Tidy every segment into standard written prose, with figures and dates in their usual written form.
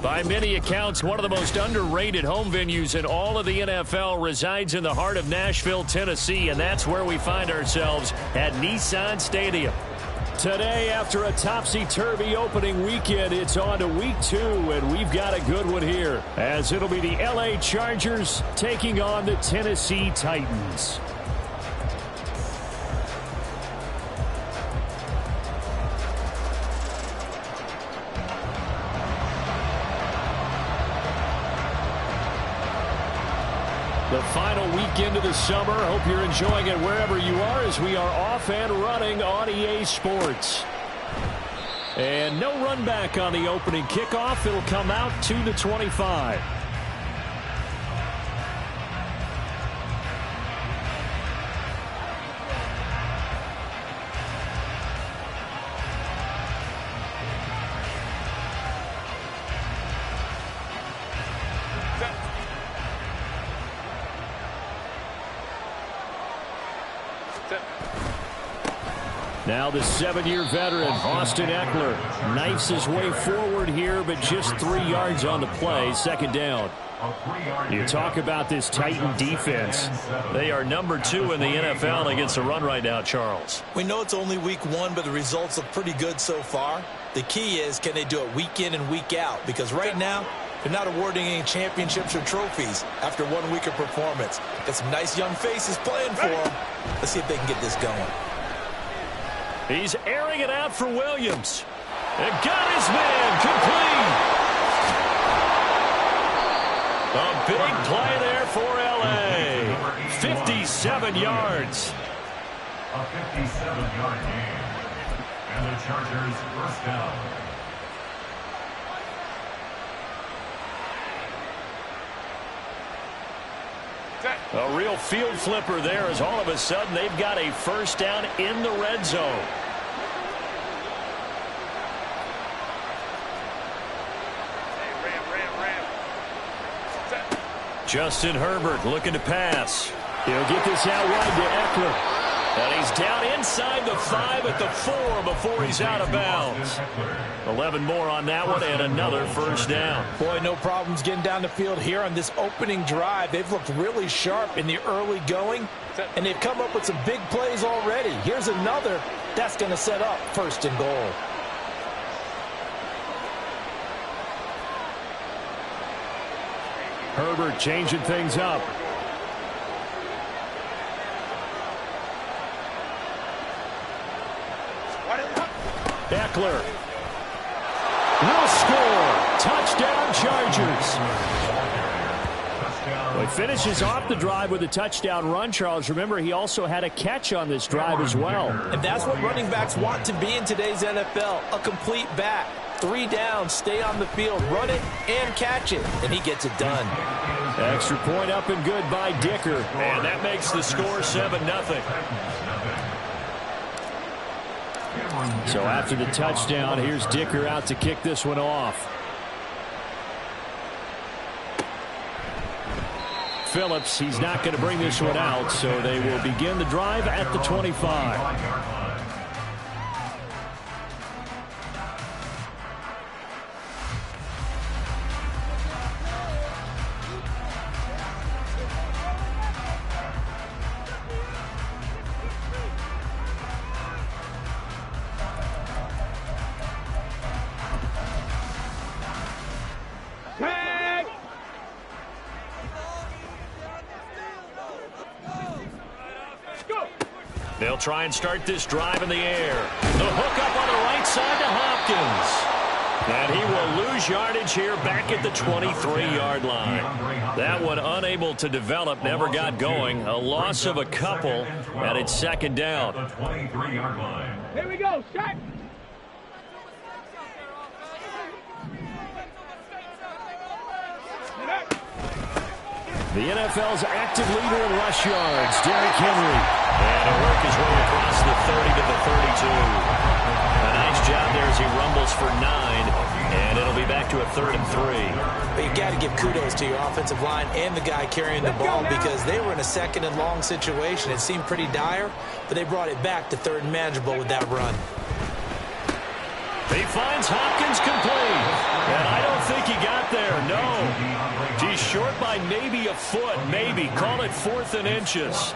By many accounts, one of the most underrated home venues in all of the NFL resides in the heart of Nashville, Tennessee, and that's where we find ourselves at Nissan Stadium. Today, after a topsy-turvy opening weekend, it's on to week 2, and we've got a good one here, as it'll be the LA Chargers taking on the Tennessee Titans. The final weekend of the summer. Hope you're enjoying it wherever you are as we are off and running on EA Sports. And no run back on the opening kickoff. It'll come out to the 25. Now the 7-year veteran, Austin Ekeler, knifes his way forward here, but just 3 yards on the play, second down. You talk about this Titan defense. They are number 2 in the NFL against the run right now, Charles. We know it's only week 1, but the results look pretty good so far. The key is, can they do it week in and week out? Because right now, they're not awarding any championships or trophies after 1 week of performance. Got some nice young faces playing for them. Let's see if they can get this going. He's airing it out for Williams. And got his man complete. A big play there for LA. 57 yards. A 57-yard gain. And the Chargers first down. A real field flipper there as all of a sudden they've got a first down in the red zone. Justin Herbert looking to pass. He'll get this out wide to Ekeler. And he's down inside the 5 at the 4 before he's out of bounds. 11 more on that one and another first down. Boy, no problems getting down the field here on this opening drive. They've looked really sharp in the early going, and they've come up with some big plays already. Here's another that's going to set up first and goal. Herbert changing things up. Ekeler will score. Touchdown, Chargers. Well, he finishes off the drive with a touchdown run, Charles. Remember, he also had a catch on this drive as well. And that's what running backs want to be in today's NFL, a complete back. 3 downs, stay on the field, run it, and catch it. And he gets it done. Extra point up and good by Dicker. And that makes the score 7-0. So after the touchdown, here's Dicker out to kick this one off. Phillips, he's not going to bring this one out, so they will begin the drive at the 25. They'll try and start this drive in the air. The hook up on the right side to Hopkins. And he will lose yardage here back at the 23-yard line. That one unable to develop, never got going. A loss of a couple, and it's second down. Here we go, shot. The NFL's active leader in rush yards, Derrick Henry. And he'll work his way across the 30 to the 32. A nice job there as he rumbles for 9. And it'll be back to a 3rd and 3. But you've got to give kudos to your offensive line and the guy carrying the ball because they were in a 2nd and long situation. It seemed pretty dire, but they brought it back to 3rd and manageable with that run. He finds Hopkins complete. And I don't think he got there? No. He's short by maybe a foot, maybe. Call it 4th and inches.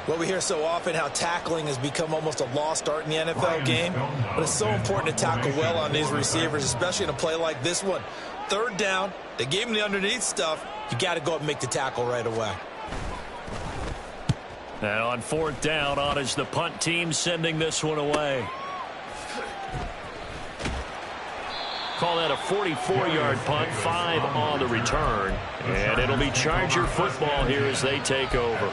Well, we hear so often how tackling has become almost a lost art in the NFL game, but it's so important to tackle well on these receivers, especially in a play like this one. 3rd down, they gave him the underneath stuff. You got to go up and make the tackle right away. And on 4th down, on is the punt team sending this one away. Call that a 44-yard punt, 5 on the return. And it'll be Charger football here as they take over.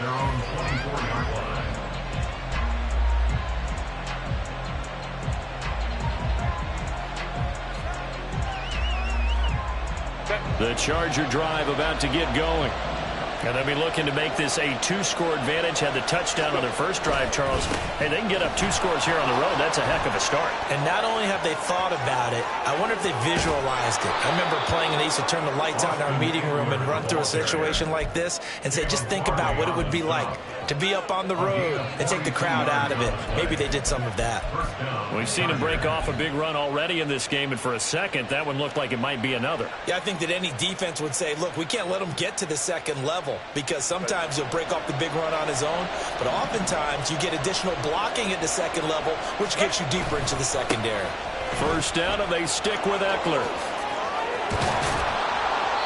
The Charger drive about to get going. And they'll be looking to make this a 2-score advantage. Had the touchdown on their first drive, Charles. Hey, they can get up 2 scores here on the road. That's a heck of a start. And not only have they thought about it, I wonder if they visualized it. I remember playing and they used to turn the lights on in our meeting room and run through a situation like this and say, just think about what it would be like to be up on the road and take the crowd out of it. Maybe they did some of that. We've seen him break off a big run already in this game, and for a second, that one looked like it might be another. Yeah, I think that any defense would say, look, we can't let him get to the second level, because sometimes he'll break off the big run on his own, but oftentimes you get additional blocking at the second level, which gets you deeper into the secondary. First down, and they stick with Eckler.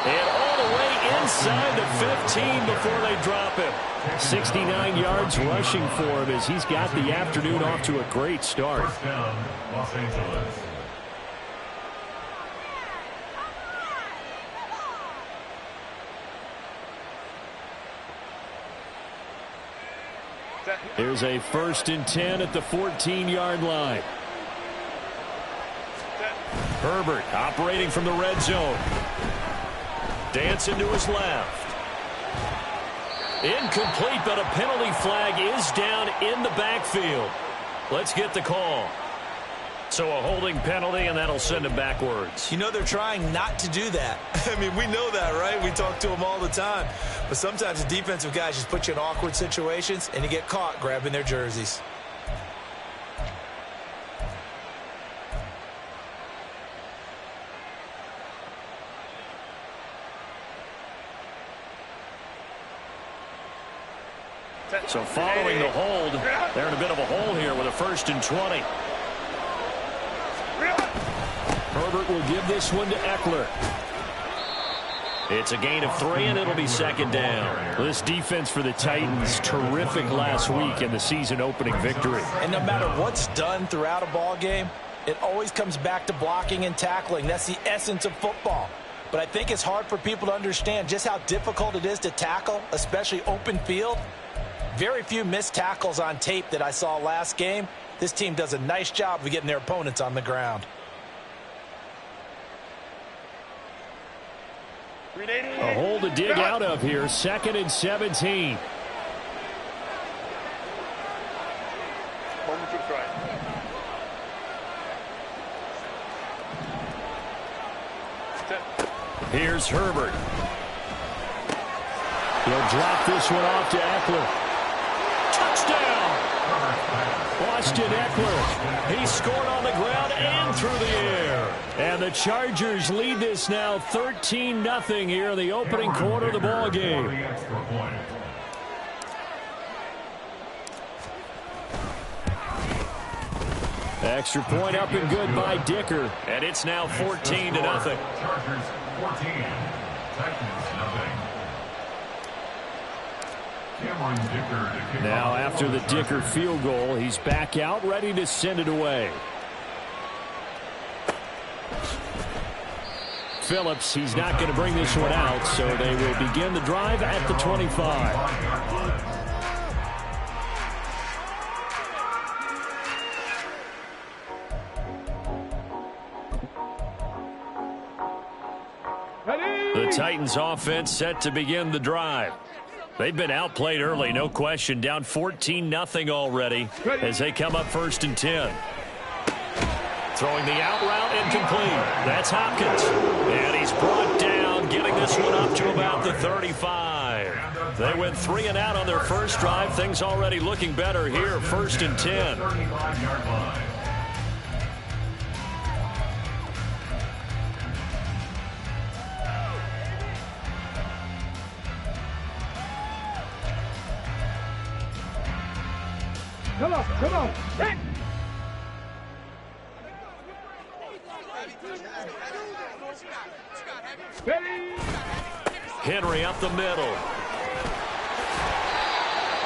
And all the way inside the 15 before they drop him. 69 yards rushing for him as he's got the afternoon off to a great start. First down, Los Angeles. Here's a 1st and 10 at the 14-yard line. Herbert operating from the red zone. Dancing to his left. Incomplete, but a penalty flag is down in the backfield. Let's get the call. So a holding penalty, and that'll send him backwards. You know they're trying not to do that. I mean, we know that, right? We talk to them all the time. But sometimes the defensive guys just put you in awkward situations, and you get caught grabbing their jerseys. So following the hold, they're in a bit of a hole here with a 1st and 20. Herbert will give this one to Eckler. It's a gain of 3, and it'll be 2nd down. This defense for the Titans, terrific last week in the season-opening victory. And no matter what's done throughout a ball game, it always comes back to blocking and tackling. That's the essence of football. But I think it's hard for people to understand just how difficult it is to tackle, especially open field. Very few missed tackles on tape that I saw last game. This team does a nice job of getting their opponents on the ground. A hole to dig out of here. 2nd and 17. Here's Herbert. He'll drop this one off to Eckler. Touchdown! Austin Eckler. He scored on the ground and through the air. And the Chargers lead this now 13-0 here in the opening quarter of the ball game. Extra point up and good by Dicker. And it's now 14-0. Chargers 14, Titans 0. Now after the Dicker field goal, he's back out ready to send it away. Phillips, he's not going to bring this one out, so they will begin the drive at the 25. The Titans offense set to begin the drive. They've been outplayed early, no question. Down 14-0 already as they come up 1st and 10. Throwing the out route incomplete. That's Hopkins. And he's brought down, getting this one up to about the 35. They went 3 and out on their first drive. Things already looking better here. 1st and 10. 35-yard line. Come on. Set. Henry up the middle.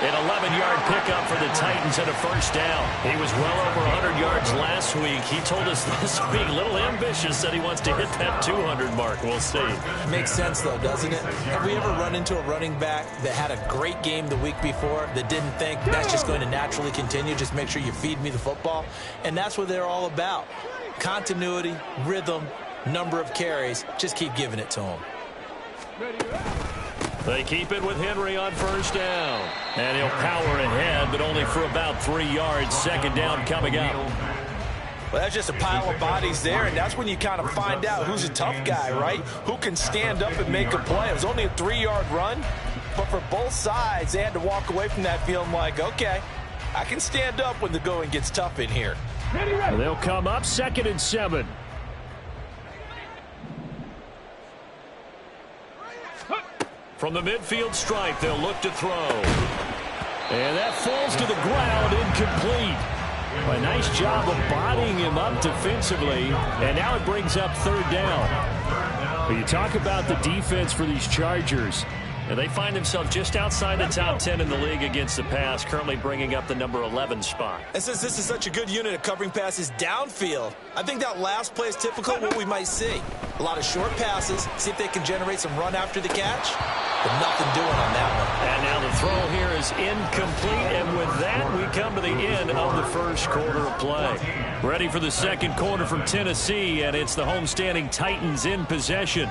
An 11-yard pickup for the Titans and a first down. He was well over 100 yards last week. He told us this week, a little ambitious, said he wants to hit that 200 mark. We'll see. Makes sense, though, doesn't it? Have we ever run into a running back that had a great game the week before that didn't think that's just going to naturally continue? Just make sure you feed me the football. And that's what they're all about. Continuity, rhythm, number of carries. Just keep giving it to them. They keep it with Henry on first down. And he'll power ahead, but only for about 3 yards. Second down coming up. Well, that's just a pile of bodies there, and that's when you kind of find out who's a tough guy, right? Who can stand up and make a play. It was only a 3-yard run, but for both sides, they had to walk away from that feeling like, okay, I can stand up when the going gets tough in here. They'll come up 2nd and 7. From the midfield stripe, they'll look to throw. And that falls to the ground, incomplete. A nice job of bodying him up defensively, and now it brings up 3rd down. But you talk about the defense for these Chargers, and they find themselves just outside the top 10 in the league against the pass, currently bringing up the number 11 spot. And since this is such a good unit of covering passes downfield, I think that last play is typical of what we might see. A lot of short passes, see if they can generate some run after the catch. But nothing doing on that one. And now the throw here is incomplete, and with that, we come to the end of the first quarter of play. Ready for the second quarter from Tennessee, and it's the homestanding Titans in possession,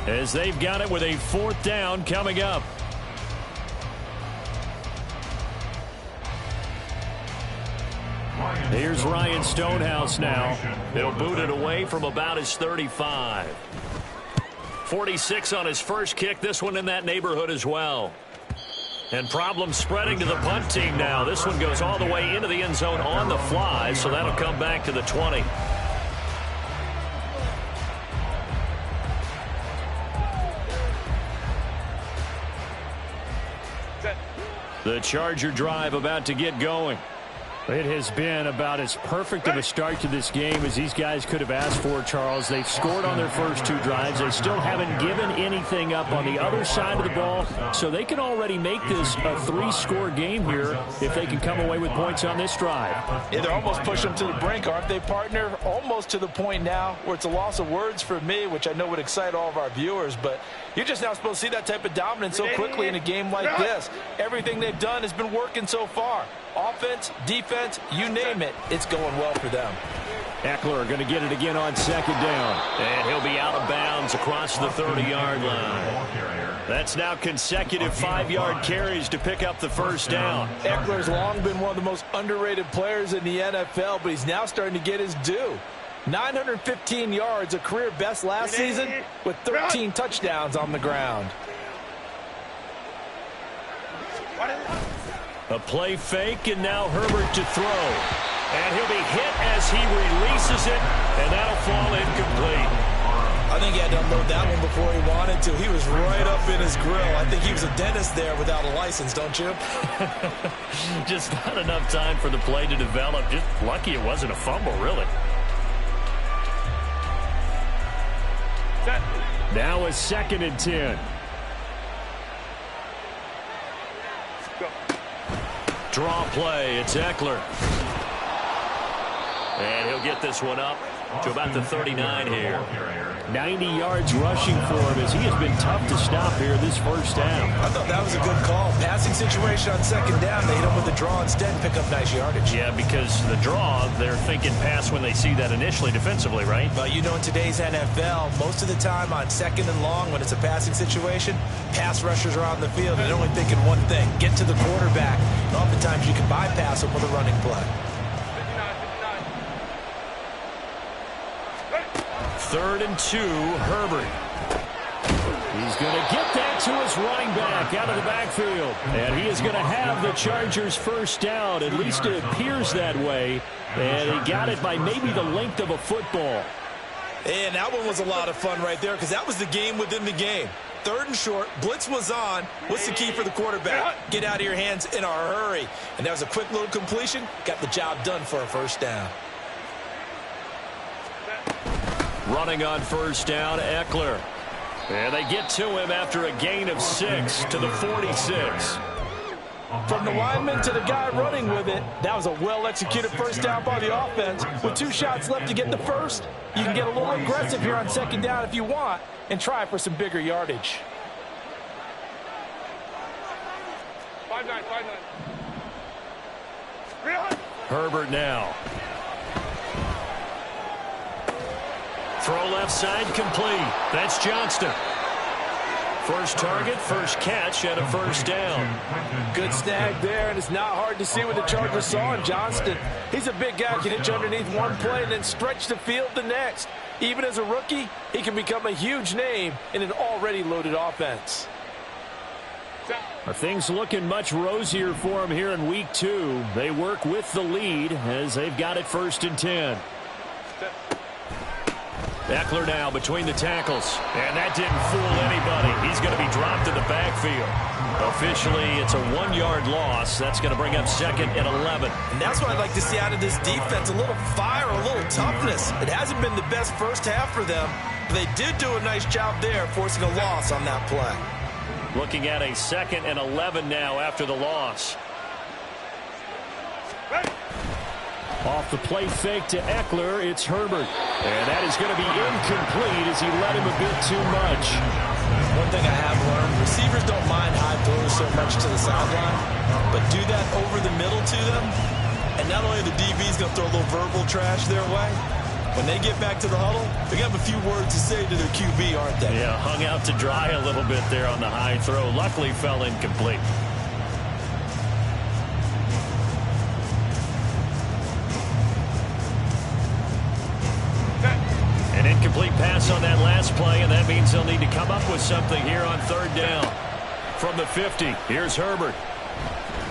as they've got it with a 4th down coming up. Here's Ryan Stonehouse now. He'll boot it away from about his 35. 46 on his first kick. This one in that neighborhood as well. And problems spreading to the punt team now. This one goes all the way into the end zone on the fly, so that'll come back to the 20. The Charger drive about to get going. It has been about as perfect of a start to this game as these guys could have asked for, Charles. They've scored on their first 2 drives. They still haven't given anything up on the other side of the ball, so they can already make this a 3-score game here if they can come away with points on this drive. Yeah, they're almost pushing them to the brink, aren't they, partner? Almost to the point now where it's a loss of words for me, which I know would excite all of our viewers, but you're just not supposed to see that type of dominance so quickly in a game like this. Everything they've done has been working so far. Offense, defense, you name it, it's going well for them. Eckler going to get it again on 2nd down. And he'll be out of bounds across the 30-yard line. That's now consecutive 5-yard carries to pick up the first down. Eckler's long been one of the most underrated players in the NFL, but he's now starting to get his due. 915 yards, a career best last season, with 13 touchdowns on the ground. A play fake, and now Herbert to throw. And he'll be hit as he releases it, and that'll fall incomplete. I think he had to unload that one before he wanted to. He was right up in his grill. I think he was a dentist there without a license, don't you? Just not enough time for the play to develop. Just lucky it wasn't a fumble, really. Now a 2nd and 10. Draw play. It's Eckler. And he'll get this one up to about the 39 here. 90 yards rushing for him as he has been tough to stop here this first down. I thought that was a good call. Passing situation on 2nd down. They hit him with the draw instead and pick up nice yardage. Yeah, because the draw, they're thinking pass when they see that initially defensively, right? But you know, in today's NFL, most of the time on 2nd and long, when it's a passing situation, pass rushers are on the field. They're only thinking one thing, get to the quarterback. And oftentimes you can bypass them with a running play. 3rd and 2, Herbert. He's going to get that to his running back out of the backfield. And he is going to have the Chargers first down. At least it appears that way. And he got it by maybe the length of a football. And that one was a lot of fun right there because that was the game within the game. 3rd and short. Blitz was on. What's the key for the quarterback? Get out of your hands in a hurry. And that was a quick little completion. Got the job done for a first down. Running on first down, Eckler. And they get to him after a gain of 6 to the 46. From the lineman to the guy running with it, that was a well-executed first down by the offense. With 2 shots left to get the first, you can get a little aggressive here on 2nd down if you want and try for some bigger yardage. 5-9. Herbert now. Throw left side complete. That's Johnston. First target, first catch, and a first down. Good snag there, and it's not hard to see what the Chargers saw in Johnston. He's a big guy, can hitch underneath one play and then stretch the field the next. Even as a rookie, he can become a huge name in an already loaded offense. Are things looking much rosier for him here in week 2? They work with the lead as they've got it 1st and 10. Eckler now between the tackles. And that didn't fool anybody. He's going to be dropped in the backfield. Officially, it's a 1-yard loss. That's going to bring up 2nd and 11. And that's what I'd like to see out of this defense. A little fire, a little toughness. It hasn't been the best first half for them, but they did do a nice job there, forcing a loss on that play. Looking at a 2nd and 11 now after the loss. Off the play fake to Eckler, it's Herbert. And that is going to be incomplete as he led him a bit too much. One thing I have learned, receivers don't mind high throws so much to the sideline, but do that over the middle to them, and not only the DB's going to throw a little verbal trash their way, when they get back to the huddle, they have a few words to say to their QB, aren't they? Yeah, hung out to dry a little bit there on the high throw. Luckily fell incomplete. An incomplete pass on that last play, and that means they'll need to come up with something here on 3rd down. From the 50, here's Herbert.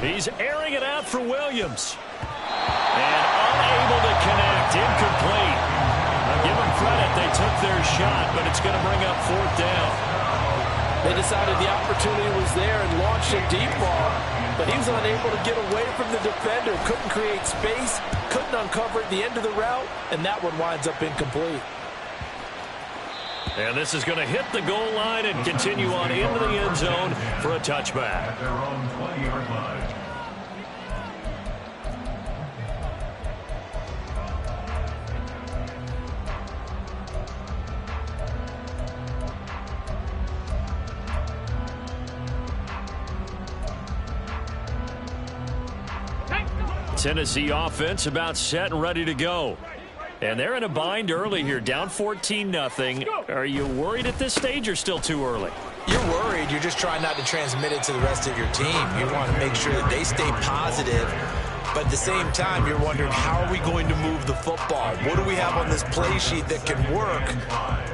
He's airing it out for Williams. And unable to connect, incomplete. I'll give them credit, they took their shot, but it's going to bring up 4th down. They decided the opportunity was there and launched a deep ball, but he was unable to get away from the defender, couldn't create space, couldn't uncover at the end of the route, and that one winds up incomplete. And this is going to hit the goal line and continue on into the end zone for a touchback. At their own 20-yard line. Tennessee offense about set and ready to go. And they're in a bind early here, down 14-0. Are you worried at this stage or still too early? You're worried. You're just trying not to transmit it to the rest of your team. You want to make sure that they stay positive. But at the same time, you're wondering, how are we going to move the football? What do we have on this play sheet that can work?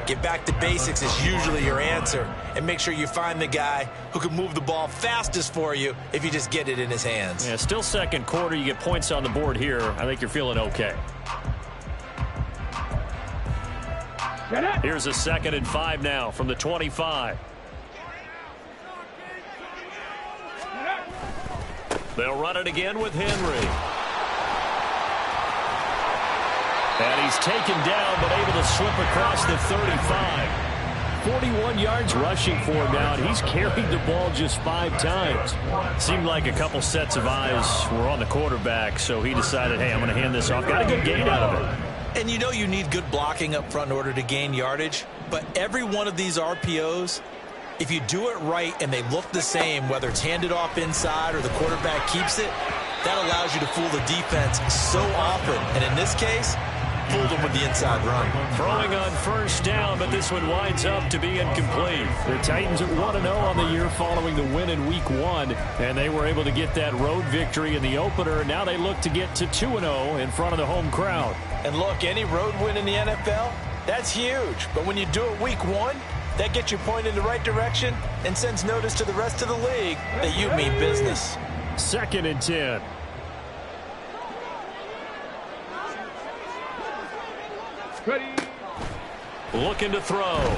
Get back to basics is usually your answer. And make sure you find the guy who can move the ball fastest for you if you just get it in his hands. Yeah, still 2nd quarter. You get points on the board here. I think you're feeling okay. Here's a 2nd and 5 now from the 25. They'll run it again with Henry. And he's taken down, but able to slip across the 35. 41 yards rushing for him now, and he's carried the ball just 5 times. Seemed like a couple sets of eyes were on the quarterback, so he decided, hey, I'm going to hand this off. Got a good gain out of it. And you know you need good blocking up front in order to gain yardage, but every one of these RPOs, if you do it right and they look the same, whether it's handed off inside or the quarterback keeps it, that allows you to fool the defense so often. And in this case, fooled them with the inside run. Throwing on first down, but this one winds up to be incomplete. The Titans at 1-0 on the year following the win in week 1, and they were able to get that road victory in the opener. Now they look to get to 2-0 in front of the home crowd. And look, any road win in the NFL, that's huge. But when you do it week 1, that gets you pointed in the right direction and sends notice to the rest of the league that you mean business. 2nd and 10. Ready. Looking to throw.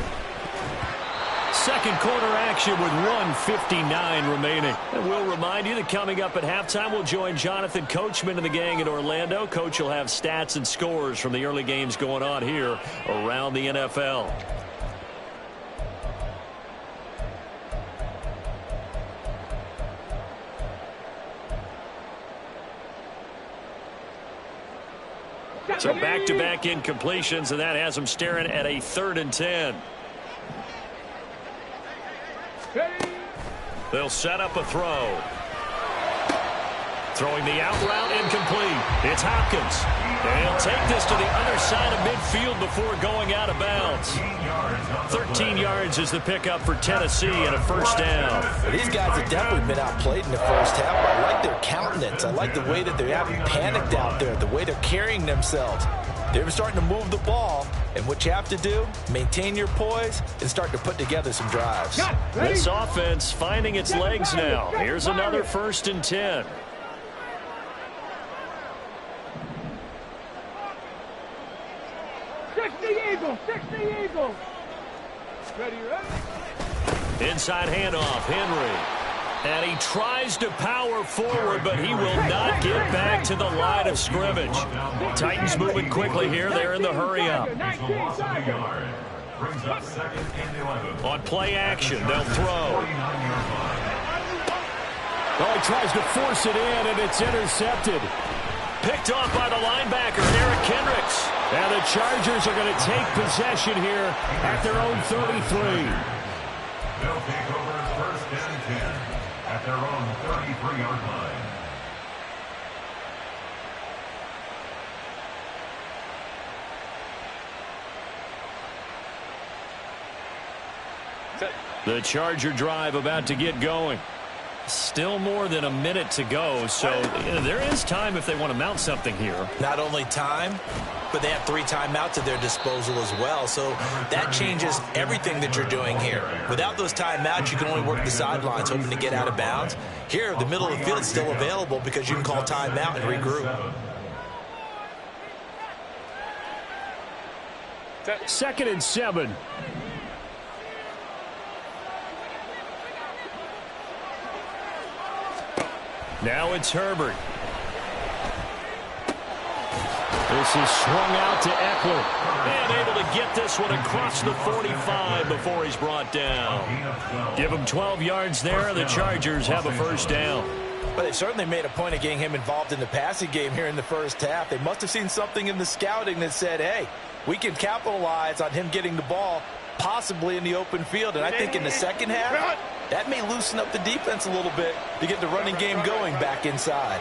Second quarter action with 1:59 remaining. And we'll remind you that coming up at halftime, we'll join Jonathan Coachman and the gang in Orlando. Coach will have stats and scores from the early games going on here around the NFL. So back-to-back incompletions, and that has them staring at a 3rd and 10. They'll set up a throw. Throwing the out route, incomplete. It's Hopkins. And he'll take this to the other side of midfield before going out of bounds. 13 yards is the pickup for Tennessee and a first down. These guys have definitely been outplayed in the first half. I like their countenance. I like the way that they haven't panicked out there, the way they're carrying themselves. They're starting to move the ball, and what you have to do, maintain your poise and start to put together some drives. This offense finding its legs now. Here's another 1st and 10. Inside handoff, Henry. And he tries to power forward, but he will not get back to the line of scrimmage. Titans moving quickly here. They're in the hurry-up. On play action, they'll throw. Oh, he tries to force it in, and it's intercepted. Picked off by the linebacker, Eric Kendricks. And the Chargers are going to take possession here at their own 33. They'll take over 1st and 10 at their own 33-yard line. The Charger drive about to get going. Still more than a minute to go, so there is time if they want to mount something here. Not only time, but they have 3 timeouts at their disposal as well, so that changes everything that you're doing here. Without those timeouts, you can only work the sidelines, hoping to get out of bounds. Here, the middle of the field is still available because you can call timeout and regroup. 2nd and 7. Now it's Herbert. This is swung out to Eckler. And able to get this one across the 45 before he's brought down. Give him 12 yards there. The Chargers have a first down. But they certainly made a point of getting him involved in the passing game here in the first half. They must have seen something in the scouting that said, hey, we can capitalize on him getting the ball possibly in the open field. And I think in the second half, that may loosen up the defense a little bit to get the running game going back inside.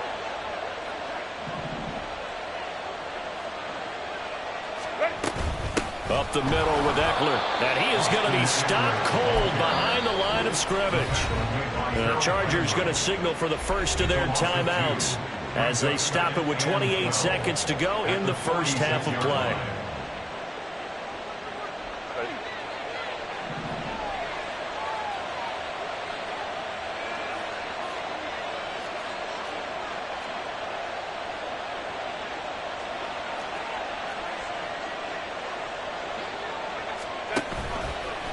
Up the middle with Eckler. And he is going to be stopped cold behind the line of scrimmage. The Chargers going to signal for the first of their timeouts as they stop it with 28 seconds to go in the first half of play.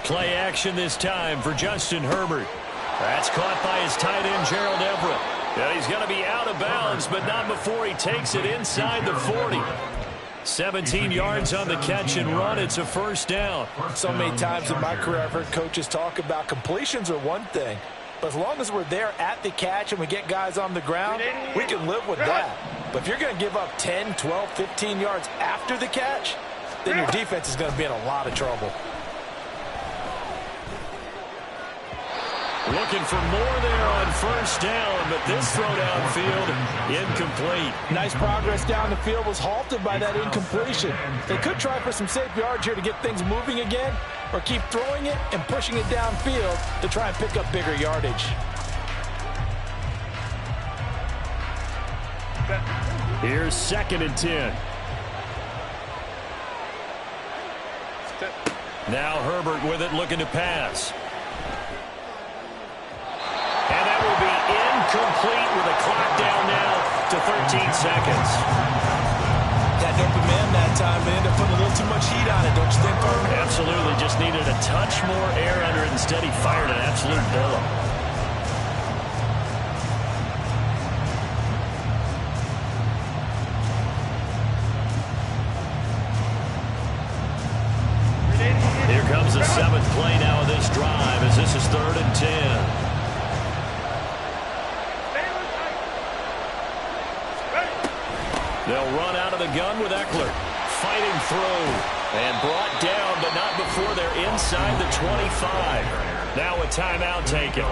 Play action this time for Justin Herbert. That's caught by his tight end, Gerald Everett. And he's going to be out of bounds, but not before he takes it inside the 40. 17 yards on the catch and run. It's a first down. So many times in my career, I've heard coaches talk about completions are one thing. But as long as we're there at the catch and we get guys on the ground, we can live with that. But if you're going to give up 10, 12, 15 yards after the catch, then your defense is going to be in a lot of trouble. Looking for more there on first down, but this throw downfield incomplete. Nice progress down the field was halted by that incompletion. They could try for some safe yards here to get things moving again, or keep throwing it and pushing it downfield to try and pick up bigger yardage. Here's 2nd and 10. Now Herbert with it, looking to pass. And that will be incomplete with a clock down now to 13 seconds. That open man, that that time and ended up putting a little too much heat on it, don't you think, Carter? Absolutely. Just needed a touch more air under it. Instead, he fired an absolute billow. Here comes the seventh play now of this drive as this is 3rd and 10. They'll run out of the gun with Eckler. Fighting through. And brought down, but not before they're inside the 25. Now a timeout taken.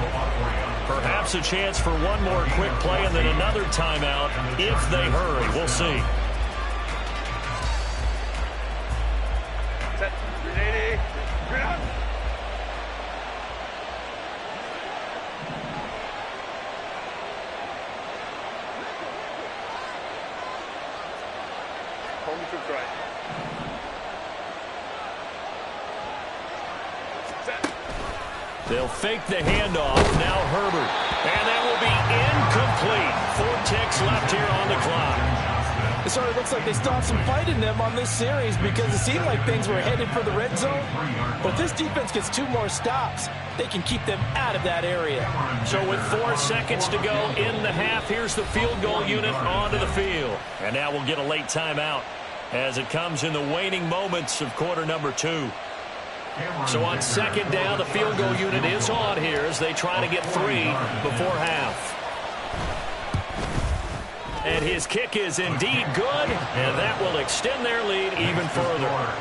Perhaps a chance for one more quick play and then another timeout if they hurry. We'll see. Set. 380. Green out. Home to right. Set. They'll fake the handoff. Now Herbert. And that will be incomplete. 4 ticks left here on the clock. It sort of looks like they still have some fight in them on this series because it seemed like things were headed for the red zone. But if this defense gets 2 more stops, they can keep them out of that area. So with 4 seconds to go in the half, here's the field goal unit onto the field. And now we'll get a late timeout as it comes in the waning moments of quarter number 2. So on 2nd down, the field goal unit is on here as they try to get 3 before half. And his kick is indeed good, and that will extend their lead even further.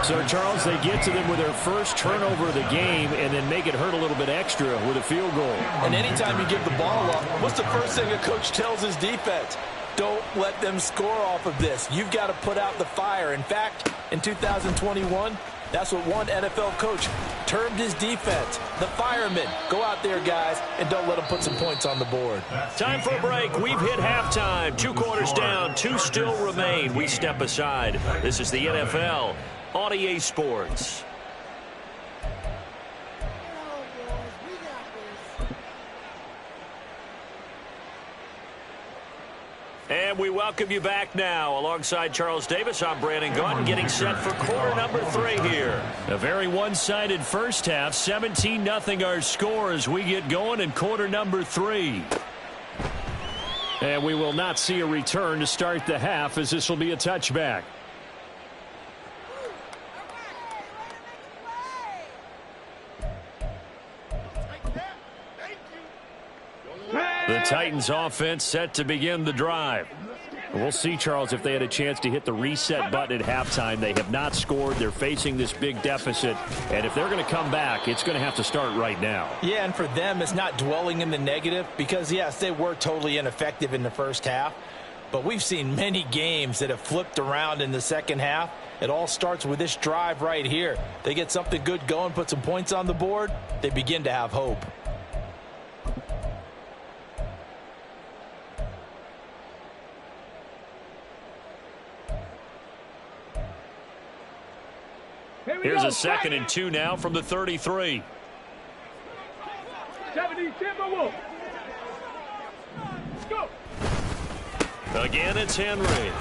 So, Charles, they get to them with their first turnover of the game and then make it hurt a little bit extra with a field goal. And anytime you give the ball up, what's the first thing a coach tells his defense? Don't let them score off of this. You've got to put out the fire. In fact, in 2021, that's what one NFL coach termed his defense. The firemen. Go out there, guys, and don't let them put some points on the board. Time for a break. We've hit halftime. 2 quarters down. 2 still remain. We step aside. This is the NFL on EA Sports. And we welcome you back now. Alongside Charles Davis, I'm Brandon Gaudin, getting set for quarter number 3 here. A very one-sided first half. 17-0 our score as we get going in quarter number 3. And we will not see a return to start the half as this will be a touchback. The Titans offense set to begin the drive. We'll see, Charles, if they had a chance to hit the reset button at halftime. They have not scored. They're facing this big deficit. And if they're going to come back, it's going to have to start right now. Yeah, and for them, it's not dwelling in the negative because, yes, they were totally ineffective in the first half. But we've seen many games that have flipped around in the second half. It all starts with this drive right here. They get something good going, put some points on the board, they begin to have hope. Here's a 2nd and 2 now from the 33. 70, Timberwolves. Go. Again, it's Henry.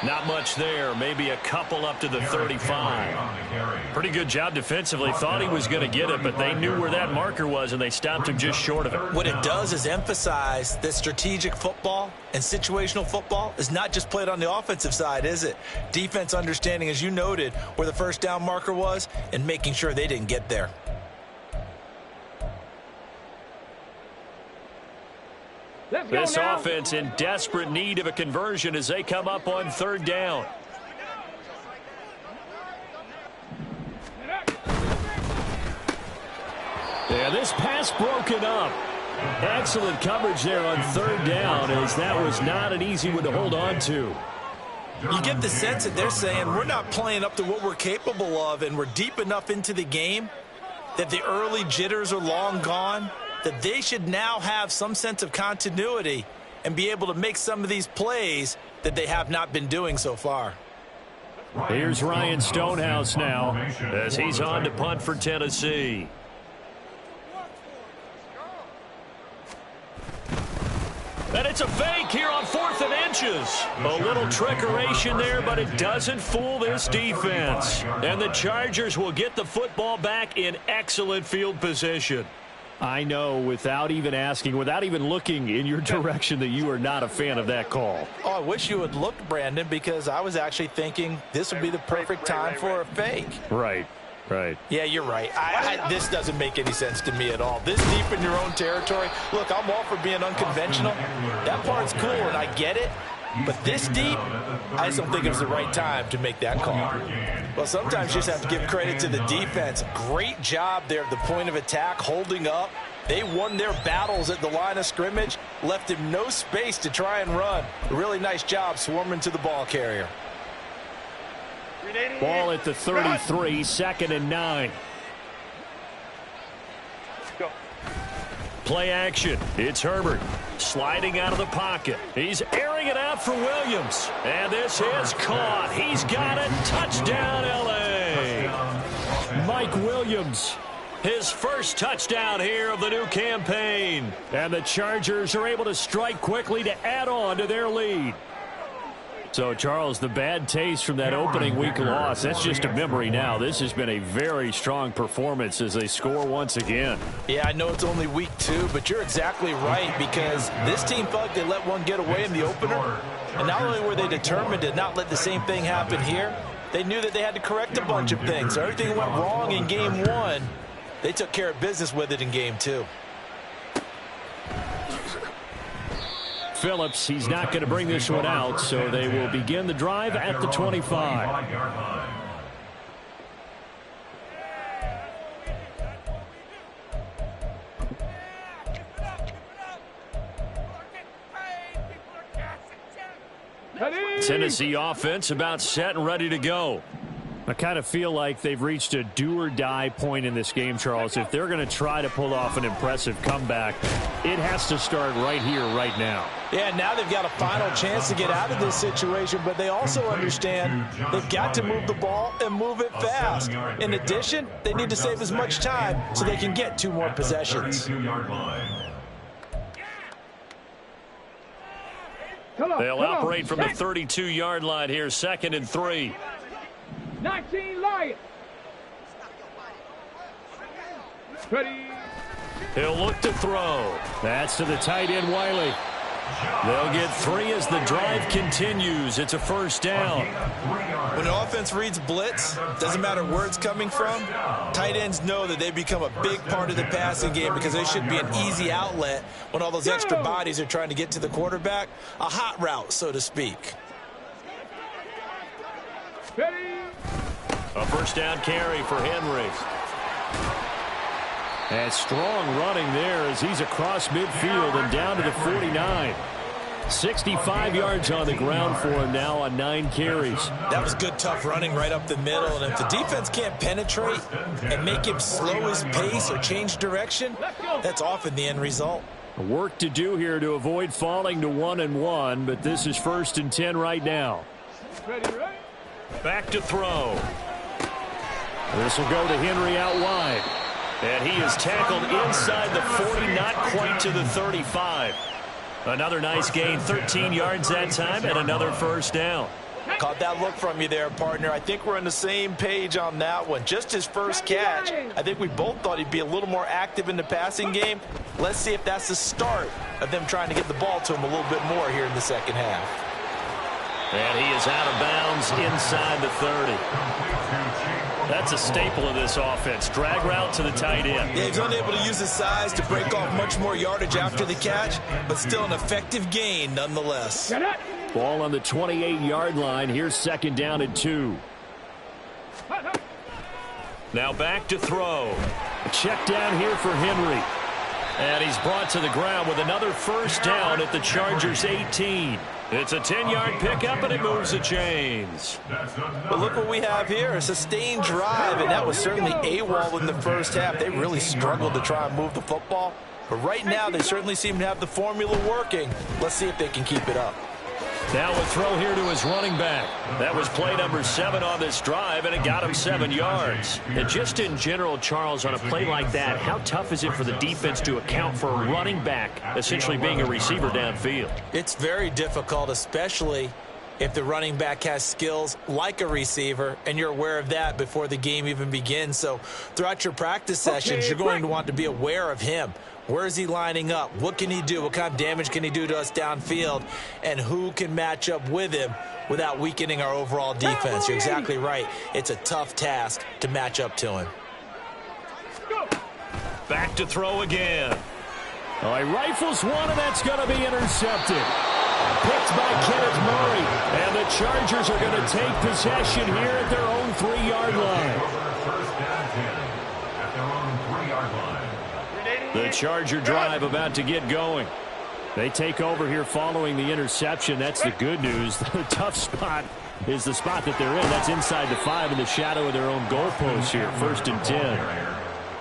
Not much there. Maybe a couple up to the 35. Pretty good job defensively. Thought he was going to get it, but they knew where that marker was, and they stopped him just short of it. What it does is emphasize that strategic football and situational football is not just played on the offensive side, is it? Defense understanding, as you noted, where the first down marker was and making sure they didn't get there. This offense in desperate need of a conversion as they come up on 3rd down. Yeah, this pass broken up. Excellent coverage there on 3rd down as that was not an easy one to hold on to. You get the sense that they're saying we're not playing up to what we're capable of, and we're deep enough into the game that the early jitters are long gone, that they should now have some sense of continuity and be able to make some of these plays that they have not been doing so far. Here's Ryan Stonehouse now as he's on to punt for Tennessee. And it's a fake here on 4th and inches. A little trickeration there, but it doesn't fool this defense. And the Chargers will get the football back in excellent field position. I know, without even asking, without even looking in your direction, that you are not a fan of that call. Oh, I wish you would look, Brandon, because I was actually thinking this would be the perfect time for a fake. Right. Right. Yeah, you're right. This doesn't make any sense to me at all. This deep in your own territory. Look, I'm all for being unconventional. That part's cool, and I get it. But this deep, I just don't think it was the right time to make that call. Well, sometimes you just have to give credit to the defense. Great job there at the point of attack, holding up. They won their battles at the line of scrimmage, left him no space to try and run. A really nice job swarming to the ball carrier. Ball at the 33, 2nd and 9. Go. Play action. It's Herbert sliding out of the pocket. He's airing it out for Williams. And this is caught. He's got it. Touchdown, L.A. Mike Williams, his first touchdown here of the new campaign. And the Chargers are able to strike quickly to add on to their lead. So, Charles, the bad taste from that opening week loss, that's just a memory now. This has been a very strong performance as they score once again. Yeah, I know it's only week 2, but you're exactly right, because this team felt like they let one get away in the opener. And not only were they determined to not let the same thing happen here, they knew that they had to correct a bunch of things. So everything went wrong in game 1. They took care of business with it in game 2. Phillips, he's not going to bring this one out, so they will begin the drive at the 25. Tennessee offense about set and ready to go. I kind of feel like they've reached a do-or-die point in this game, Charles. If they're going to try to pull off an impressive comeback, it has to start right here, right now. Yeah, now they've got a final chance to get out of this situation, but they also understand they've got to move the ball and move it fast. In addition, they need to save as much time so they can get 2 more possessions. They'll operate from the 32-yard line here, 2nd and 3. 19 Lions. Ready. He'll look to throw. That's to the tight end, Wiley. They'll get 3 as the drive continues. It's a first down. When an offense reads blitz, doesn't matter where it's coming from, tight ends know that they become a big part of the passing game because they should be an easy outlet when all those extra bodies are trying to get to the quarterback. A hot route, so to speak. Ready. A first down carry for Henry. And strong running there as he's across midfield and down to the 49. 65 yards on the ground for him now on 9 carries. That was good, tough running right up the middle. And if the defense can't penetrate and make him slow his pace or change direction, that's often the end result. Work to do here to avoid falling to 1-1, but this is 1st and 10 right now. Ready. Back to throw. This will go to Henry out wide. And he is tackled inside the 40, not quite to the 35. Another nice gain, 13 yards that time, and another first down. Caught that look from you there, partner. I think we're on the same page on that one. Just his first catch. I think we both thought he'd be a little more active in the passing game. Let's see if that's the start of them trying to get the ball to him a little bit more here in the second half. And he is out of bounds inside the 30. That's a staple of this offense. Drag route to the tight end. Yeah, he's unable to use his size to break off much more yardage after the catch, but still an effective gain nonetheless. Ball on the 28-yard line. Here's 2nd down and 2. Now back to throw. A check down here for Henry. And he's brought to the ground with another first down at the Chargers' 18. It's a 10-yard pickup, and it moves the chains. But look what we have here, a sustained drive, and that was certainly AWOL in the first half. They really struggled to try and move the football. But right now, they certainly seem to have the formula working. Let's see if they can keep it up. Now a throw here to his running back. That was play number 7 on this drive, and it got him 7 yards. And just in general, Charles, on a play like that, how tough is it for the defense to account for a running back essentially being a receiver downfield? It's very difficult, especially if the running back has skills like a receiver, and you're aware of that before the game even begins. So throughout your practice sessions, you're going to want to be aware of him. Where is he lining up? What can he do? What kind of damage can he do to us downfield? And who can match up with him without weakening our overall defense? You're exactly right. It's a tough task to match up to him. Back to throw again. Oh, he rifles one, and that's going to be intercepted. Picked by Kenneth Murray. And the Chargers are going to take possession here at their own 3-yard line. First down 10 at their own 3-yard line. The Charger drive about to get going. They take over here following the interception. That's the good news. The tough spot is the spot that they're in. That's inside the 5 in the shadow of their own goalpost here. 1st and 10.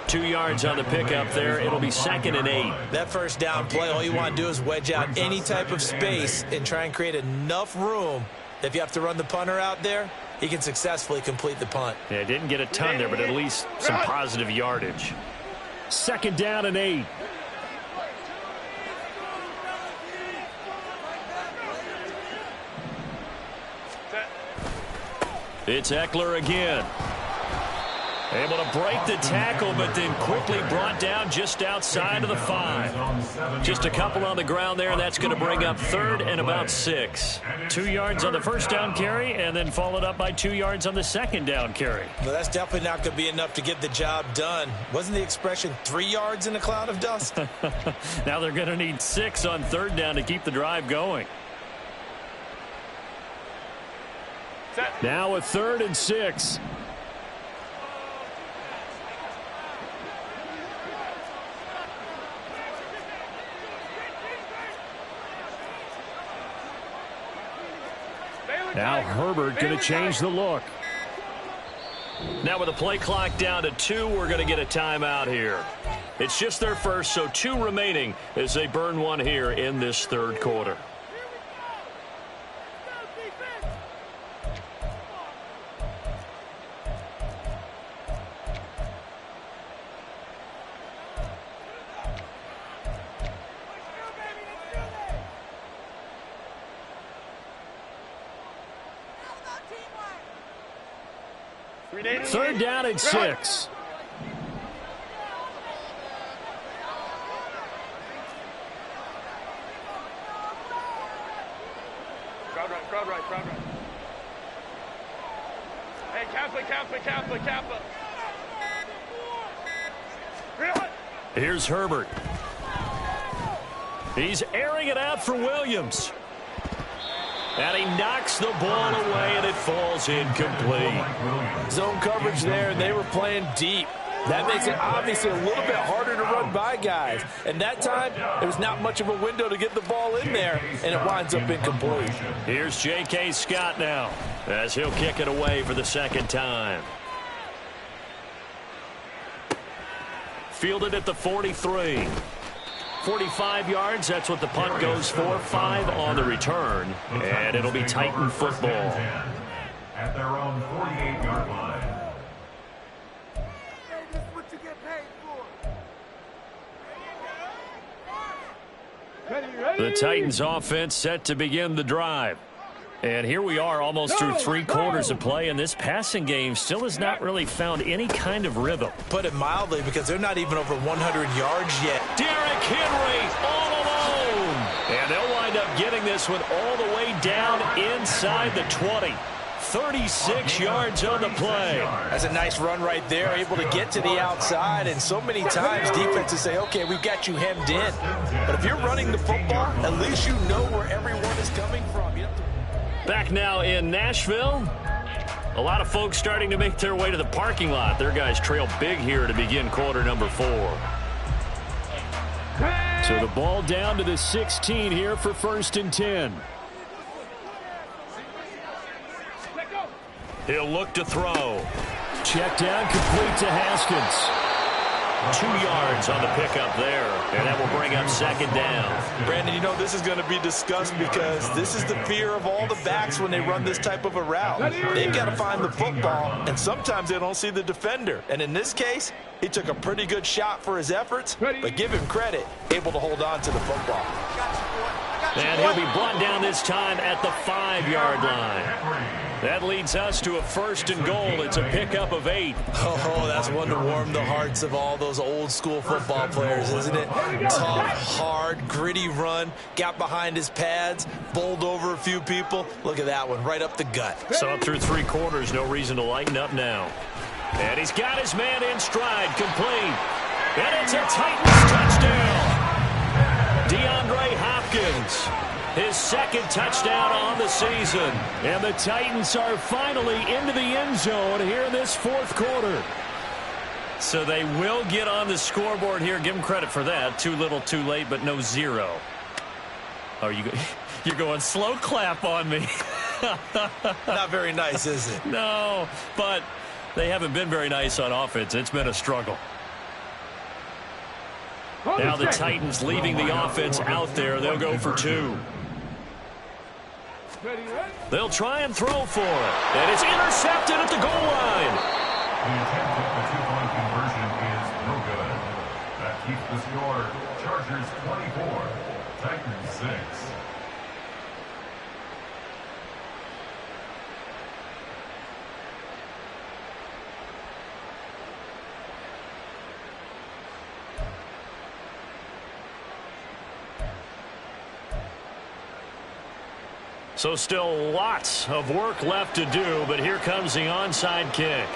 2 yards on the pickup there. It'll be 2nd and 8. That first down play, all you want to do is wedge out any type of space and try and create enough room. If you have to run the punter out there, he can successfully complete the punt. Yeah, didn't get a ton there, but at least some positive yardage. 2nd down and 8. It's Eckler again. Able to break the tackle, but then quickly brought down just outside of the 5. Just a couple on the ground there, and that's going to bring up 3rd and about 6. 2 yards on the first down carry, and then followed up by 2 yards on the 2nd down carry. Well, that's definitely not going to be enough to get the job done. Wasn't the expression 3 yards in a cloud of dust? Now they're going to need 6 on 3rd down to keep the drive going. Now a 3rd and 6. Now Herbert going to change the look. Now with the play clock down to 2, we're going to get a timeout here. It's just their first, so 2 remaining as they burn one here in this 3rd quarter. Third down and 6. Crowd right. Hey, Kappa. Here's Herbert. He's airing it out for Williams. And he knocks the ball away, and it falls incomplete. Zone coverage there, and they were playing deep. That makes it obviously a little bit harder to run by guys. And that time, there was not much of a window to get the ball in there, and it winds up incomplete. Here's J.K. Scott now, as he'll kick it away for the 2nd time. Fielded at the 43. 45 yards, that's what the punt goes for. 5 on the return, and it'll be Titan football. At their own 48-yard line. This is what you get paid for. Ready. The Titans offense set to begin the drive. And here we are almost through 3 quarters of play, and this passing game still has not really found any kind of rhythm. Put it mildly, because they're not even over 100 yards yet. Derrick Henry all alone. And they'll wind up getting this one all the way down inside the 20. 36 yards on the play. That's a nice run right there, able to get to the outside, and so many times defenses say, okay, we've got you hemmed in. But if you're running the football, at least you know where everyone is coming from. You have to... Back now in Nashville. A lot of folks starting to make their way to the parking lot. Their guys trail big here to begin quarter number 4. So the ball down to the 16 here for 1st and 10. He'll look to throw. Check down, complete to Haskins. 2 yards on the pickup there, and that will bring up second down. Brandon, you know this is going to be discussed because this is the fear of all the backs when they run this type of a route. They've got to find the football, and sometimes they don't see the defender. And in this case, he took a pretty good shot for his efforts, but give him credit, able to hold on to the football. And he'll be brought down this time at the 5-yard line. That leads us to a 1st and goal. It's a pickup of 8. Oh, that's one to warm the hearts of all those old-school football players, isn't it? Tough, hard, gritty run. Got behind his pads, bowled over a few people. Look at that one, right up the gut. So up through 3 quarters, no reason to lighten up now. And he's got his man in stride, complete. And it's a Titans touchdown. DeAndre Hopkins, his 2nd touchdown on the season. And the Titans are finally into the end zone here in this 4th quarter. So they will get on the scoreboard here. Give them credit for that. Too little, too late, but no 0. Oh, you're going slow clap on me. Not very nice, is it? No, but they haven't been very nice on offense. It's been a struggle. Now the Titans leaving the offense out there. They'll go for 2. They'll try and throw for it. And it's intercepted at the goal line. The attempt at the 2-point conversion is no good. That keeps the score Chargers 24, Titans 6. So still lots of work left to do, but here comes the onside kick.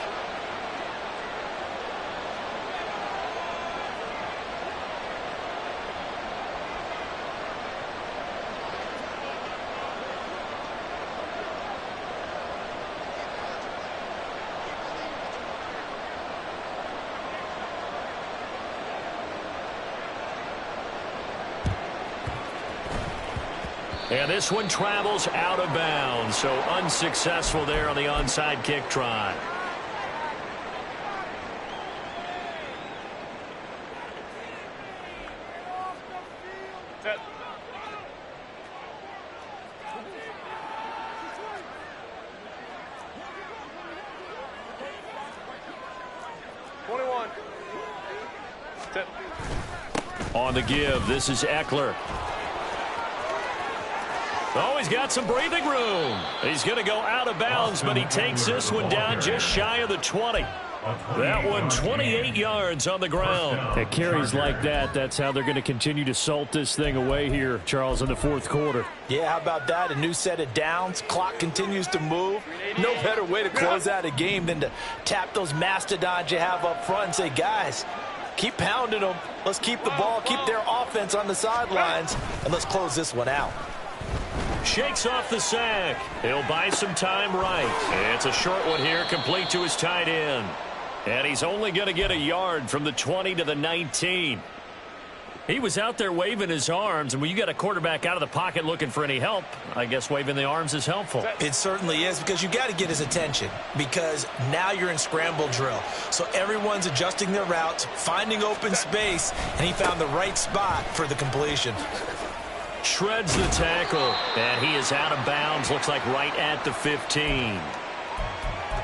And this one travels out of bounds, so unsuccessful there on the onside kick try. Set. On the give, this is Eckler. Oh, he's got some breathing room. He's going to go out of bounds, but he takes this one down just shy of the 20. That one 28 yards on the ground. At carries like that, that's how they're going to continue to salt this thing away here, Charles, in the 4th quarter. Yeah, how about that? A new set of downs. Clock continues to move. No better way to close out a game than to tap those mastodons you have up front and say, guys, keep pounding them. Let's keep the ball, keep their offense on the sidelines, and let's close this one out. Shakes off the sack. He'll buy some time right. It's a short one here, complete to his tight end. And he's only going to get a yard from the 20 to the 19. He was out there waving his arms, and when you got a quarterback out of the pocket looking for any help, I guess waving the arms is helpful. It certainly is, because you got to get his attention, because now you're in scramble drill. So everyone's adjusting their routes, finding open space, and he found the right spot for the completion. Shreds the tackle, and he is out of bounds, looks like right at the 15.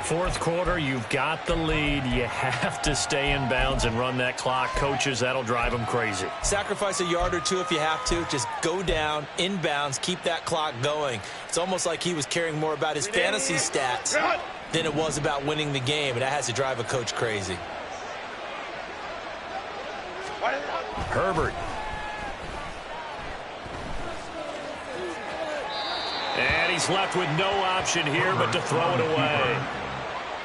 4th quarter, you've got the lead. You have to stay in bounds and run that clock. Coaches, that'll drive them crazy. Sacrifice a yard or two if you have to. Just go down, in bounds, keep that clock going. It's almost like he was caring more about his fantasy stats than it was about winning the game, and that has to drive a coach crazy. Herbert. And he's left with no option here but to throw it away.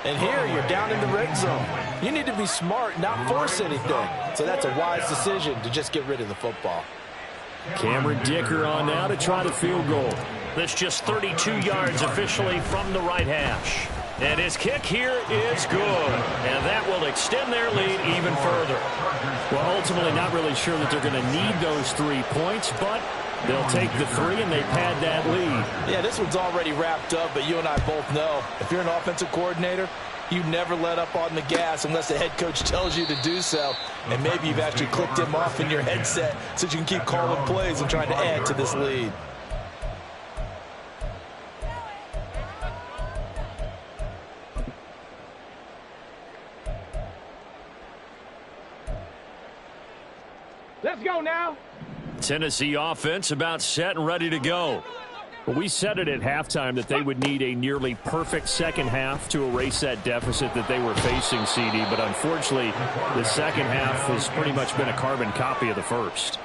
And here you're down in the red zone. You need to be smart, not force anything. So that's a wise decision to just get rid of the football. Cameron Dicker on now to try the field goal. That's just 32 yards officially from the right hash. And his kick here is good. And that will extend their lead even further. Well, ultimately not really sure that they're going to need those 3 points, but they'll take the 3 and they pad that lead. Yeah, this one's already wrapped up, but you and I both know if you're an offensive coordinator, You never let up on the gas unless the head coach tells you to do so. And maybe you've actually clicked him off in your headset so you can keep calling plays and trying to add to this lead. Let's go now. Tennessee offense about set and ready to go. We said it at halftime that they would need a nearly perfect second half to erase that deficit that they were facing, CD. But unfortunately, the second half has pretty much been a carbon copy of the first.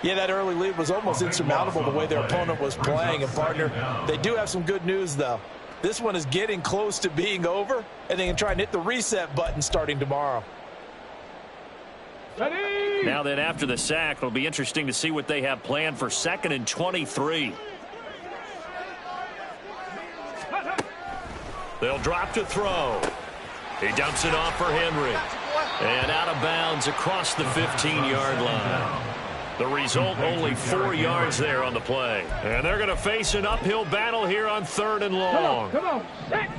Yeah, that early lead was almost insurmountable the way their opponent was playing. And, partner, they do have some good news, though. This one is getting close to being over, and they can try and hit the reset button starting tomorrow. Ready? Now then, after the sack, it'll be interesting to see what they have planned for 2nd and 23. They'll drop to throw. He dumps it off for Henry. And out of bounds across the 15-yard line. The result, only 4 yards there on the play. And they're going to face an uphill battle here on 3rd and long. Come on. Set.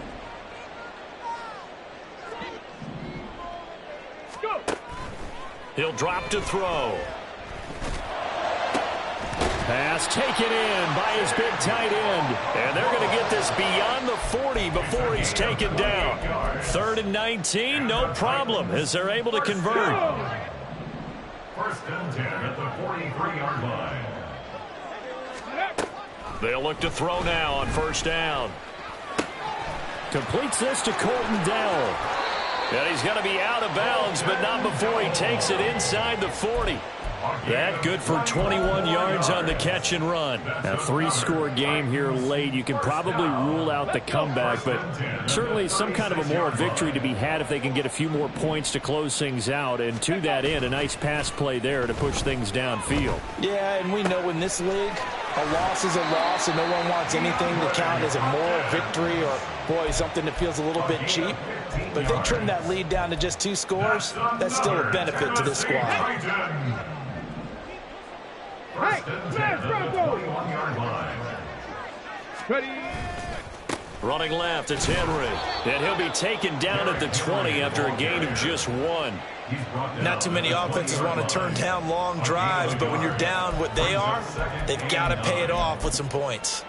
Go. He'll drop to throw. Pass taken in by his big tight end. And they're going to get this beyond the 40 before he's taken down. 3rd and 19, no problem, as they're able to convert. 1st and 10 at the 43-yard line. They'll look to throw now on 1st down. Completes this to Colton Dell. And he's going to be out of bounds, but not before he takes it inside the 40. That good for 21 yards on the catch and run. A 3-score game here late. You can probably rule out the comeback, but certainly some kind of a moral victory to be had if they can get a few more points to close things out. And to that end, a nice pass play there to push things downfield. Yeah, and we know in this league, a loss is a loss, and no one wants anything to count as a moral victory or, boy, something that feels a little bit cheap. But if they trim that lead down to just 2 scores, that's still a benefit to this squad. Hey, let's go. Ready? Running left, it's Henry. And he'll be taken down at the 20 after a gain of just 1. Not too many offenses want to turn down long drives, but when you're down what they are, they've got to pay it off with some points.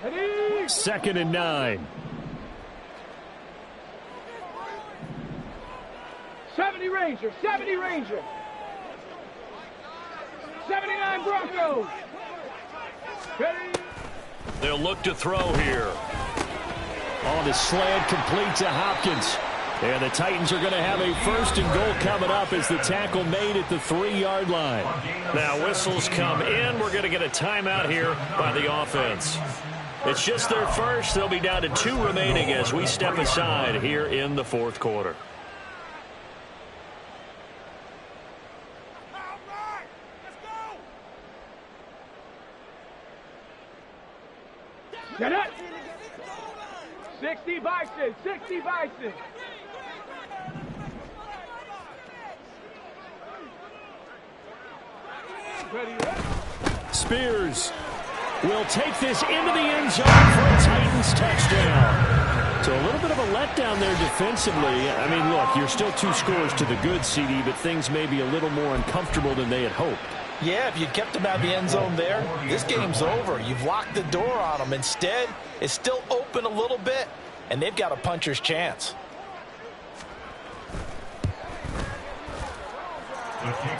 Ready? 2nd and 9. 70 Ranger, 70 Ranger. 79 Broncos. Ready? They'll look to throw here. On the slant, complete to Hopkins. And the Titans are going to have a 1st and goal coming up as the tackle made at the 3-yard line. Now whistles come in. We're going to get a timeout here by the offense. It's just their first. They'll be down to 2 remaining as we step aside here in the 4th quarter. Get it. 60 Bison, 60 Bison. Ready? Spears will take this into the end zone for a Titans touchdown. So a little bit of a letdown there defensively. I mean, look, you're still 2 scores to the good, CD, but things may be a little more uncomfortable than they had hoped. Yeah, if you kept them out of the end zone there, this game's over. You've locked the door on them. Instead, it's still open a little bit, and they've got a puncher's chance.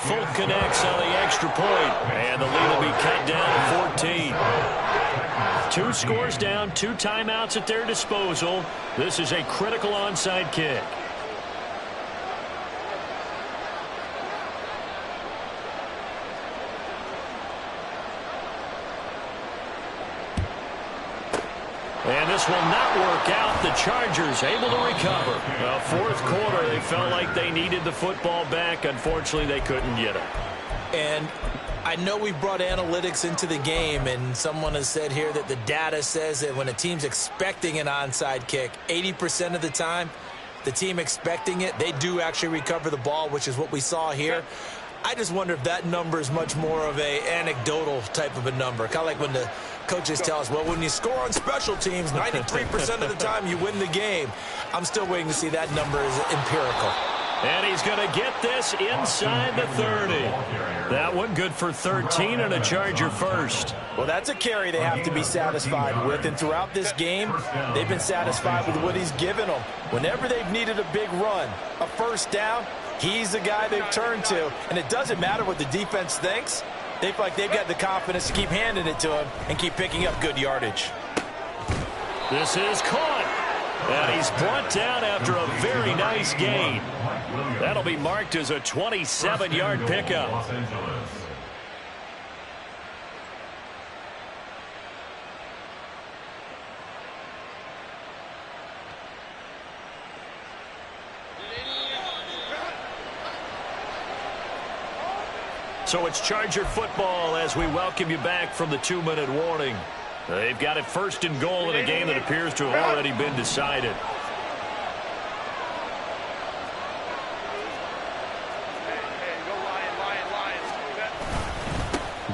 Folk connects on the extra point, and the lead will be cut down to 14. 2 scores down, 2 timeouts at their disposal. This is a critical onside kick. And this will not work out. The Chargers able to recover. 4th quarter, they felt like they needed the football back. Unfortunately, they couldn't get it. And I know we brought analytics into the game, and someone has said here that the data says that when a team's expecting an onside kick, 80% of the time, the team expecting it, they do actually recover the ball, which is what we saw here. I just wonder if that number is much more of a anecdotal type of a number, kind of like when the coaches tell us, well, when you score on special teams, 93% of the time you win the game. I'm still waiting to see that number as empirical. And he's going to get this inside the 30. That one good for 13 and a Charger first. Well, that's a carry they have to be satisfied with. And throughout this game, they've been satisfied with what he's given them. Whenever they've needed a big run, a first down, he's the guy they've turned to. And it doesn't matter what the defense thinks. They feel like they've got the confidence to keep handing it to him and keep picking up good yardage. This is caught. And he's brought down after a very nice gain. That'll be marked as a 27-yard pickup. So it's Charger football as we welcome you back from the 2-minute warning. They've got it first and goal in a game that appears to have already been decided.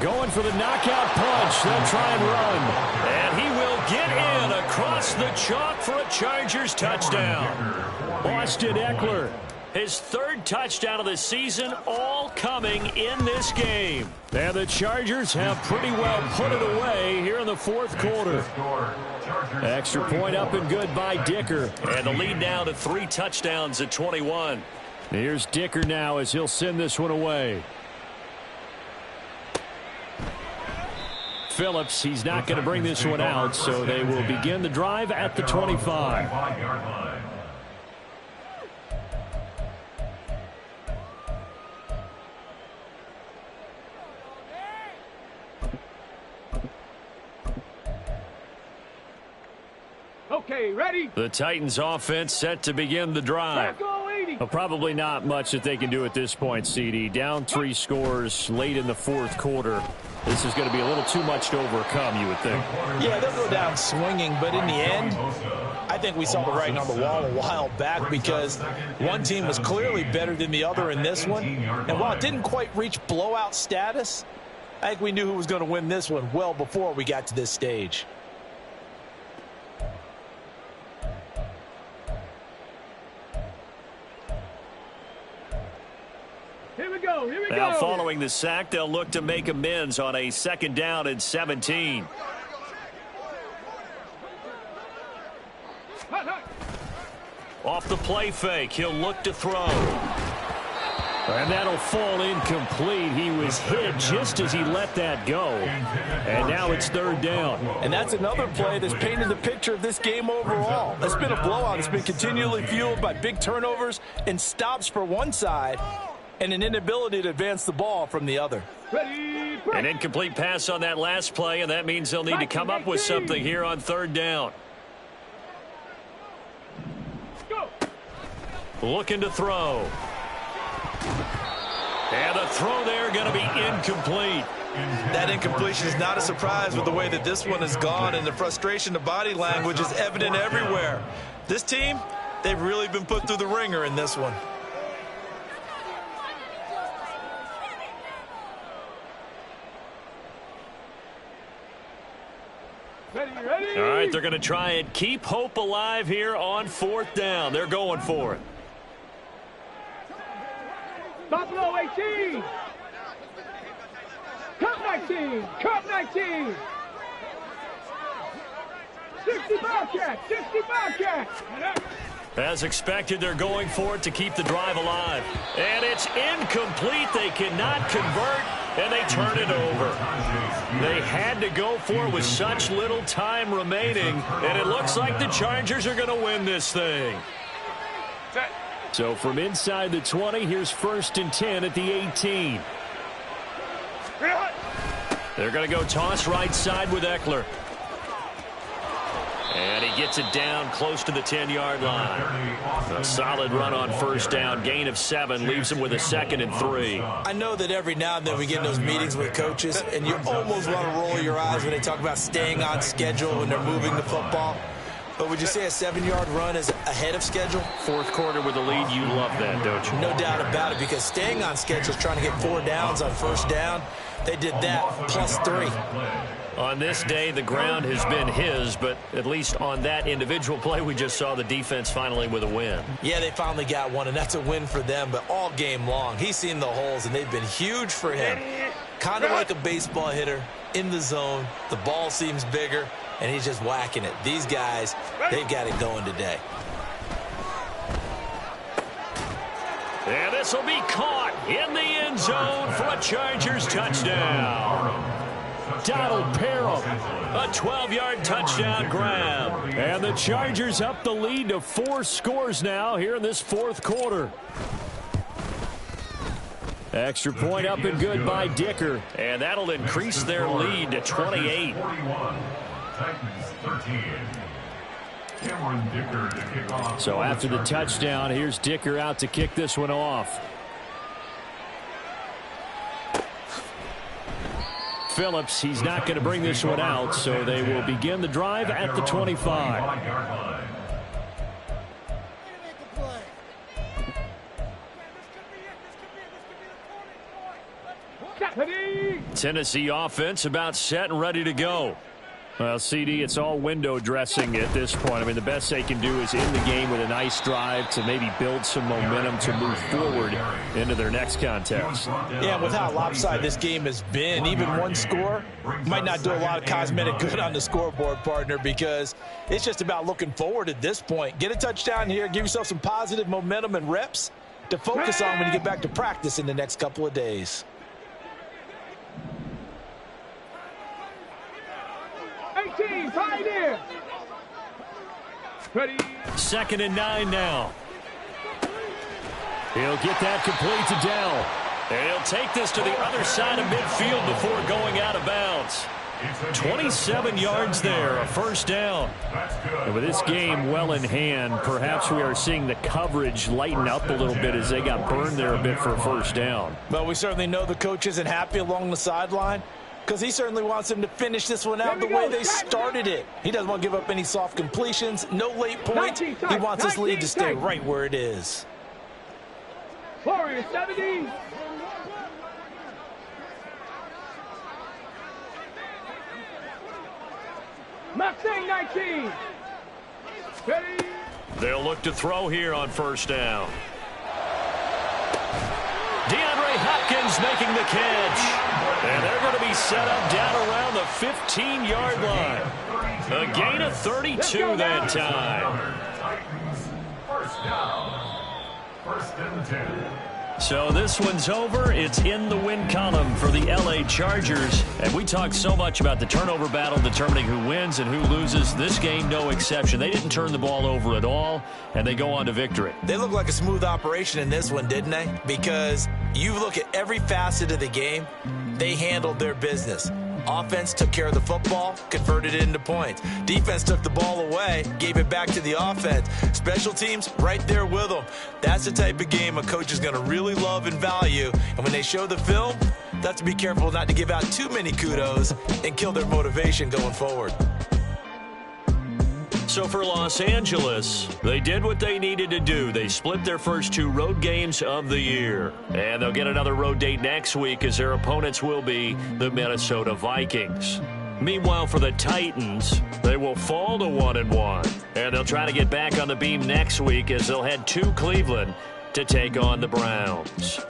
Going for the knockout punch. They'll try and run. And he will get in across the chalk for a Chargers touchdown. Austin Ekeler, his third touchdown of the season, all coming in this game. And the Chargers have pretty well put it away here in the fourth quarter. Extra point up and good by Dicker. And the lead now to 3 touchdowns at 21. Here's Dicker now as he'll send this one away. Phillips, he's not going to bring this one out, so they will begin the drive at the 25. Okay, ready? The Titans offense set to begin the drive. Well, probably not much that they can do at this point, CD. Down 3 scores late in the fourth quarter. This is going to be a little too much to overcome, you would think. Yeah, they'll go down swinging, but in the end, I think we saw the writing on the wall a while back because one team was clearly better than the other in this one. And while it didn't quite reach blowout status, I think we knew who was going to win this one well before we got to this stage. Here we go. Now following the sack, they'll look to make amends on a 2nd down and 17. Off the play fake, he'll look to throw. And that'll fall incomplete. He was hit just as he let that go. And now it's 3rd down. And that's another play that's painted the picture of this game overall. It's been a blowout. It's been continually fueled by big turnovers and stops for one side and an inability to advance the ball from the other. Ready, an incomplete pass on that last play, and that means they'll need to come up with something here on 3rd down. Go. Looking to throw. And the throw there going to be incomplete. That incompletion is not a surprise with the way that this one has gone, and the frustration, the body language is evident everywhere. This team, they've really been put through the ringer in this one. Ready. All right, they're going to try and keep hope alive here on 4th down. They're going for it. Buffalo 18. Cup 19. Cup 19. 60 Bobcats. 60 Bobcats. As expected, they're going for it to keep the drive alive. And it's incomplete. They cannot convert, and they turn it over. They had to go for it with such little time remaining, and it looks like the Chargers are going to win this thing. So from inside the 20, here's 1st and 10 at the 18. They're going to go toss right side with Ekeler. And he gets it down close to the 10-yard line. A solid run on 1st down. Gain of 7 leaves him with a 2nd and 3. I know that every now and then we get in those meetings with coaches, and you almost want to roll your eyes when they talk about staying on schedule when they're moving the football. But would you say a 7-yard run is ahead of schedule? Fourth quarter with a lead, you love that, don't you? No doubt about it, because staying on schedule is trying to get 4 downs on 1st down. They did that plus 3. On this day, the ground has been his, but at least on that individual play, we just saw the defense finally with a win. Yeah, they finally got one, and that's a win for them, but all game long, he's seen the holes, and they've been huge for him. Kind of like a baseball hitter in the zone. The ball seems bigger, and he's just whacking it. These guys, they've got it going today. And this will be caught in the end zone for a Chargers touchdown. Donald Parham, a 12-yard touchdown grab. And the Chargers up the lead to 4 scores now here in this fourth quarter. Extra point up and good by Dicker. And that'll increase their lead to 28. So after the touchdown, here's Dicker out to kick this one off. Phillips, he's not going to bring this one out, so they will begin the drive at the 25. Tennessee offense about set and ready to go. Well, CD, it's all window dressing at this point. I mean, the best they can do is end the game with a nice drive to maybe build some momentum to move forward into their next contest. Yeah, with how lopsided this game has been, even one score might not do a lot of cosmetic good on the scoreboard, partner, because it's just about looking forward at this point. Get a touchdown here, give yourself some positive momentum and reps to focus on when you get back to practice in the next couple of days. 18, pioneer. Ready. 2nd and 9 now. He'll get that complete to Dell. And he'll take this to the other side of midfield before going out of bounds. 27 yards there, a first down. And with this game well in hand, perhaps we are seeing the coverage lighten up a little bit as they got burned there a bit for a first down. Well, we certainly know the coach isn't happy along the sideline, because he certainly wants them to finish this one out the way they started it. He doesn't want to give up any soft completions, no late points. He wants his lead to stay right where it is. Warriors 70. Mustang 19. Ready. They'll look to throw here on first down. DeAndre Hopkins making the catch. And they're going to be set up down around the 15-yard line. A gain of 32 that time. First down. First and 10. So this one's over. It's in the win column for the LA Chargers. And we talked so much about the turnover battle determining who wins and who loses. This game, no exception. They didn't turn the ball over at all, and they go on to victory. They look like a smooth operation in this one, didn't they? Because you look at every facet of the game, they handled their business. Offense took care of the football, converted it into points. Defense took the ball away, gave it back to the offense. Special teams, right there with them. That's the type of game a coach is going to really love and value. And when they show the film, they have to be careful not to give out too many kudos and kill their motivation going forward. So for Los Angeles, they did what they needed to do. They split their first 2 road games of the year. And they'll get another road date next week as their opponents will be the Minnesota Vikings. Meanwhile, for the Titans, they will fall to 1-1. And they'll try to get back on the beam next week as they'll head to Cleveland to take on the Browns.